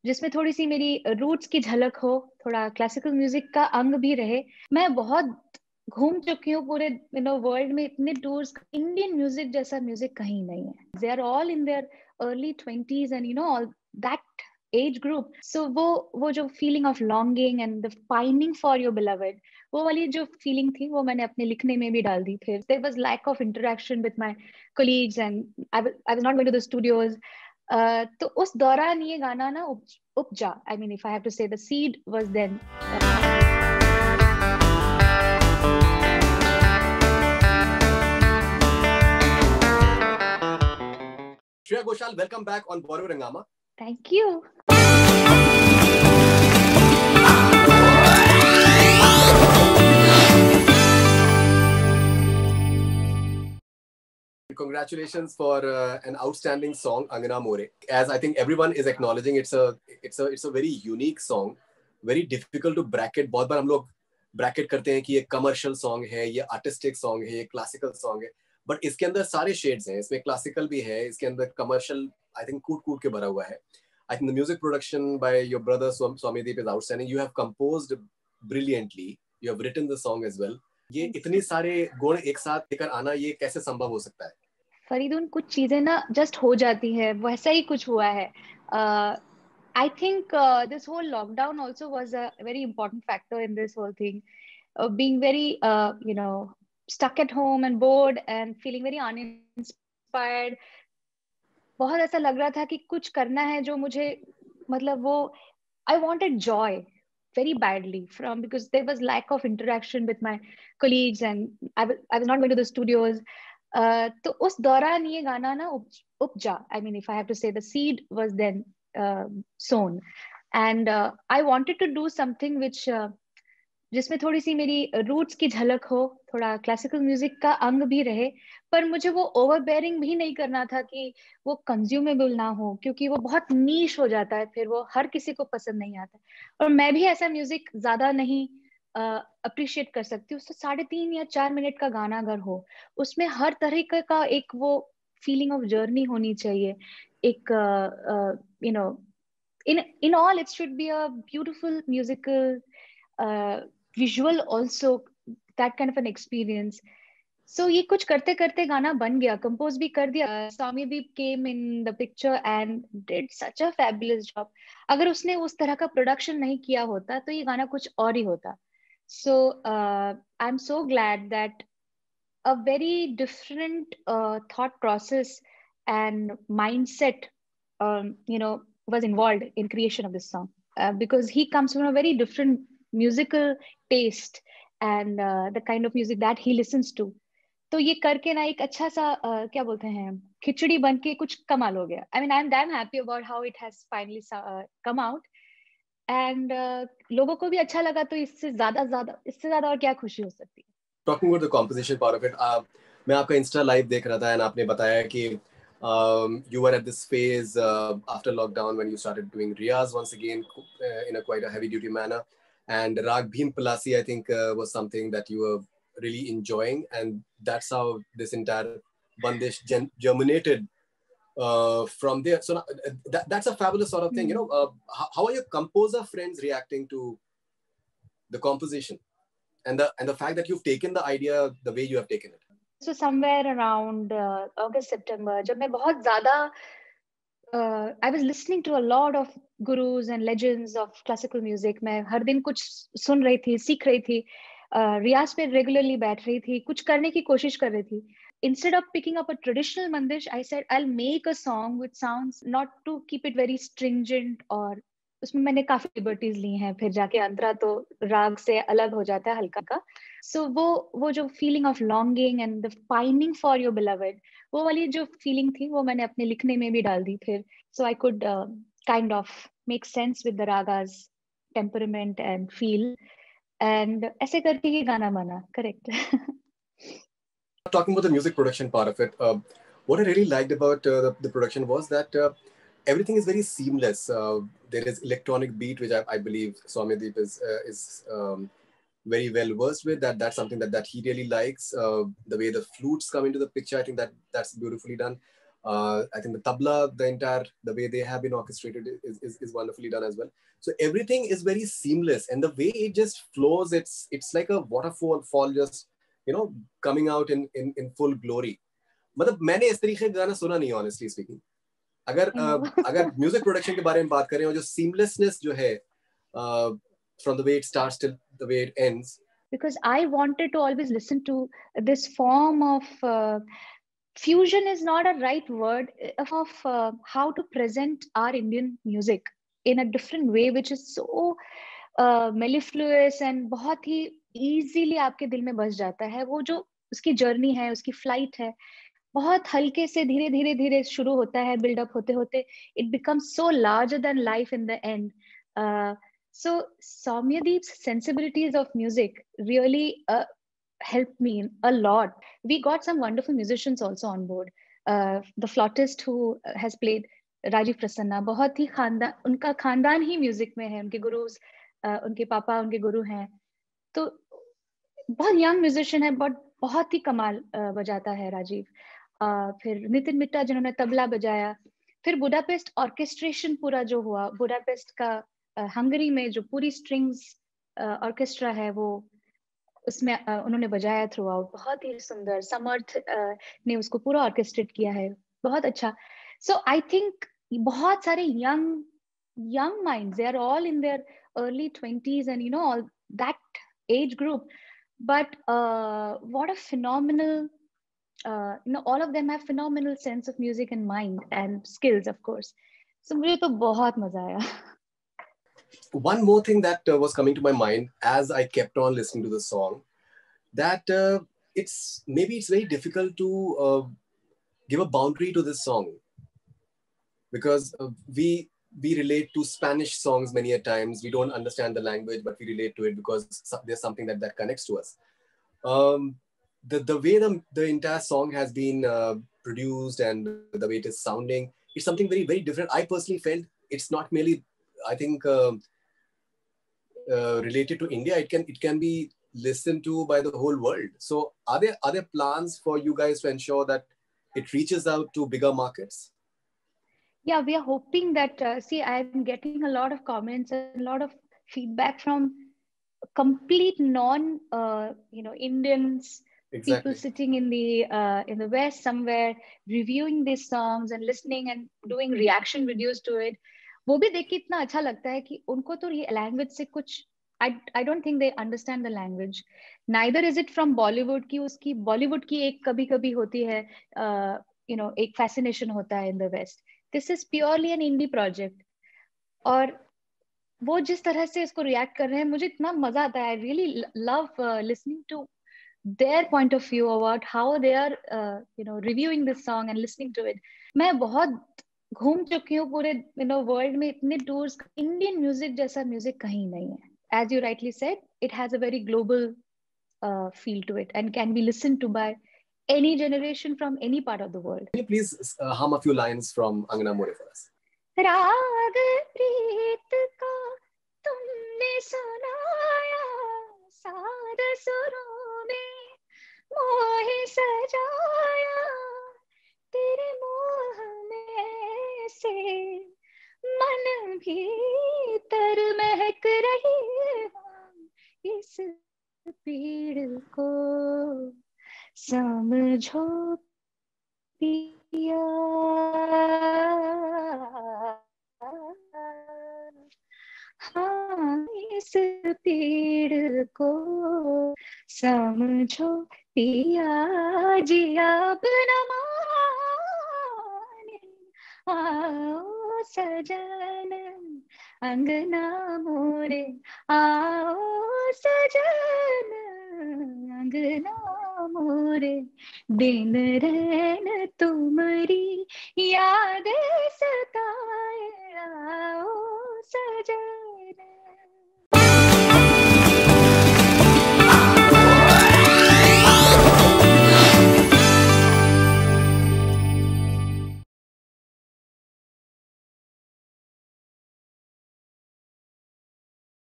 जिसमें थोड़ी सी मेरी रूट्स की झलक हो, थोड़ा क्लासिकल म्यूजिक का अंग भी रहे। मैं बहुत घूम चुकी हूँ पूरे वर्ल्ड में, इतने टूर्स। इंडियन म्यूजिक जैसा म्यूजिक कहीं नहीं है। They are all in their early 20s and all that age group. So वो जो feeling of longing and the finding for your beloved, वो वाली जो फीलिंग थी वो मैंने अपने लिखने में भी डाल दी। फिर there was lack of interaction with my colleagues and I was not going to the studios. तो उस दौरान ये गाना ना उपजा। I mean, if I have to say, the seed was then. Shreya Ghoshal, welcome back on Bollywood Hungama. Thank you. Congratulations for an outstanding song, Angana More. As I think everyone is acknowledging, it's a very unique song, very difficult to bracket. बहुत बार हम लोग bracket करते हैं कि ये commercial song है, ये artistic song है, ये classical song है. But इसके अंदर सारे shades हैं. इसमें classical भी है, इसके अंदर commercial, I think कूट के भरा हुआ है. I think the music production by your brother Swamideep is outstanding. You have composed brilliantly. You have written the song as well. ये इतने सारे गुण एक साथ लेकर आना, ये कैसे संभव हो सकता है? फरीदून, कुछ चीजें ना जस्ट हो जाती है, वैसा ही कुछ हुआ है। I think this whole lockdown also was a very important factor in this whole thing, being very stuck at home and bored and feeling very uninspired. बहुत ऐसा लग रहा था कि कुछ करना है जो मुझे, मतलब वो, I wanted joy very badly because there was lack of interaction with my colleagues and I was not going to the studios. तो उस दौरान ये गाना ना उपजा। I mean, if I have to say, the seed was then sown and I wanted to do something which जिसमें थोड़ी सी मेरी रूट्स की झलक हो, थोड़ा क्लासिकल म्यूजिक का अंग भी रहे, पर मुझे वो ओवरबेयरिंग भी नहीं करना था कि वो कंज्यूमेबल ना हो, क्योंकि वो बहुत नीश हो जाता है, फिर वो हर किसी को पसंद नहीं आता। और मैं भी ऐसा म्यूजिक ज्यादा नहीं अप्रिशिएट कर सकती। उससे 3.5 या 4 मिनट का गाना अगर हो, उसमें हर तरीके का एक वो फीलिंग ऑफ जर्नी होनी चाहिए। एक in all it should be a beautiful musical visual also, that kind of an experience. So ये कुछ करते करते गाना बन गया, कंपोज भी कर दिया। Swamideep came in the picture and did such a fabulous job. अगर उसने उस तरह का प्रोडक्शन नहीं किया होता तो ये गाना कुछ और ही होता. So I'm so glad that a very different thought process and mindset was involved in creation of this song, because he comes from a very different musical taste and the kind of music that he listens to. तो ये करके ना एक अच्छा सा क्या बोलते हैं, खिचड़ी बन के कुछ कमाल हो गया. I mean, I'm damn happy about how it has finally come out and लोगों को भी अच्छा लगा, तो इससे ज्यादा और क्या खुशी हो सकती है. Talking about the composition part of it, मैं आपका Insta live देख रहा था and आपने बताया कि you were at this phase after lockdown when you started doing riyaz once again in a quite a heavy duty manner, and Rag Bhim Palasi I think was something that you were really enjoying, and that's how this entire bandish germinated from there. So that's a fabulous sort of thing. You know, how are your composer friends reacting to the composition and the fact that you've taken the idea the way you have taken it? So somewhere around August, September, जब मैं बहुत ज़्यादा I was listening to a lot of gurus and legends of classical music. मैं हर दिन कुछ सुन रही थी, सीख रही थी, रियाज पे रेगुलरली बैठ रही थी, कुछ करने की कोशिश कर रही थी. Instead of picking up a traditional mandish, I said I'll make a song which sounds, not to keep it very stringent, और उसमें मैंने काफी लिबर्टीज ली हैं. फिर जाके अंतरा तो राग से अलग हो जाता है हल्का का. सो वो जो feeling of longing and the finding for your beloved, वो वाली जो फीलिंग थी वो मैंने अपने लिखने में भी डाल दी फिर. So I could kind of make sense with the ragas temperament and feel, and ऐसे करके ही गाना बना. Correct. Talking about the music production part of it, what I really liked about the production was that everything is very seamless. There is electronic beat, which I believe Swamideep is very well versed with. That's something that he really likes. The way the flutes come into the picture, I think that's beautifully done. I think the tabla, the way they have been orchestrated is wonderfully done as well. So everything is very seamless, and the way it just flows, it's like a waterfall just, you know, coming out in full glory. मतलब मैंने इस तरीके का गाना सुना नहीं, honestly speaking. अगर music production के बारे में बात करें और जो seamlessness जो है from the way it starts till the way it ends. Because I wanted to always listen to this form of fusion is not a right word, of how to present our Indian music in a different way, which is so mellifluous and बहुत ही easily आपके दिल में बस जाता है. वो जो उसकी journey है, उसकी flight है, बहुत हल्के से धीरे धीरे धीरे शुरू होता है, build up होते होते it becomes so larger than life in the end. So Soumyadeep's sensibilities of music really helped me a lot. We got some wonderful musicians also on board. The flautist who has played, Rajiv Prasanna, बहुत ही खानदान, उनका खानदान ही music में है, उनके गुरुज, उनके पापा उनके गुरु हैं, तो बहुत यंग म्यूजिशियन है, बहुत ही कमाल बजाता है राजीव. फिर नितिन मिट्टा जिन्होंने तबला बजाया, फिर बुडापेस्ट ऑर्केस्ट्रेशन पूरा जो हुआ, बुडापेस्ट का हंगरी में जो पूरी स्ट्रिंग्स ऑर्केस्ट्रा है, वो उसमें उन्होंने बजाया थ्रू आउट, बहुत ही सुंदर. समर्थ ने उसको पूरा ऑर्केस्ट्रेट किया है, बहुत अच्छा. सो आई थिंक बहुत सारे young minds, they are all in their early 20s and all that age group, but what a phenomenal all of them have phenomenal sense of music and mind and skills, of course. So मुझे तो बहुत मजा आया. One more thing that was coming to my mind as I kept on listening to the song, that it's very difficult to give a boundary to this song, because we relate to Spanish songs many a times. We don't understand the language, but we relate to it because there's something that connects to us. The way the entire song has been produced and the way it is sounding, it's something very, very different. I personally felt it's not merely, I think, related to India. It can be listened to by the whole world. So are there plans for you guys to ensure that it reaches out to bigger markets? Yeah, we are hoping that, I'm getting a lot of comments and a lot of feedback from complete Indians, exactly. People sitting in the West somewhere, reviewing these songs and listening and doing reaction videos to it. वो भी देख के इतना अच्छा लगता है कि उनको तो ये language से कुछ, I don't think they understand the language. Neither is it from Bollywood, कि उसकी Bollywood की एक कभी होती है, एक fascination होता है in the West. This is purely an indie project. और वो जिस तरह से इसको react कर रहे हैं, मुझे इतना मजा आता है. I really love listening to their point of view about how they are reviewing this song and listening to it. मैं बहुत घूम चुकी हूँ पूरे वर्ल्ड में, इतने टूर्स. इंडियन म्यूजिक जैसा म्यूजिक कहीं नहीं है. As you rightly said, it has a very global feel to it and can be listened to by any generation from any part of the world. Can you please hum a few lines from Angana More for us? राग प्रीत का तुमने सुनाया, साद सुरों में मोहे सजाया, तेरे मोह में से मन भीतर महक रही है, इस पीड़ को समझो पिया. हाँ, इस पीड़ को समझो पिया, जिया बिना माने आओ सजन, अंगना मोरे आओ सजन, अंगना मोरे. दिन रैन तुम्हारी याद सताए, आओ सजन.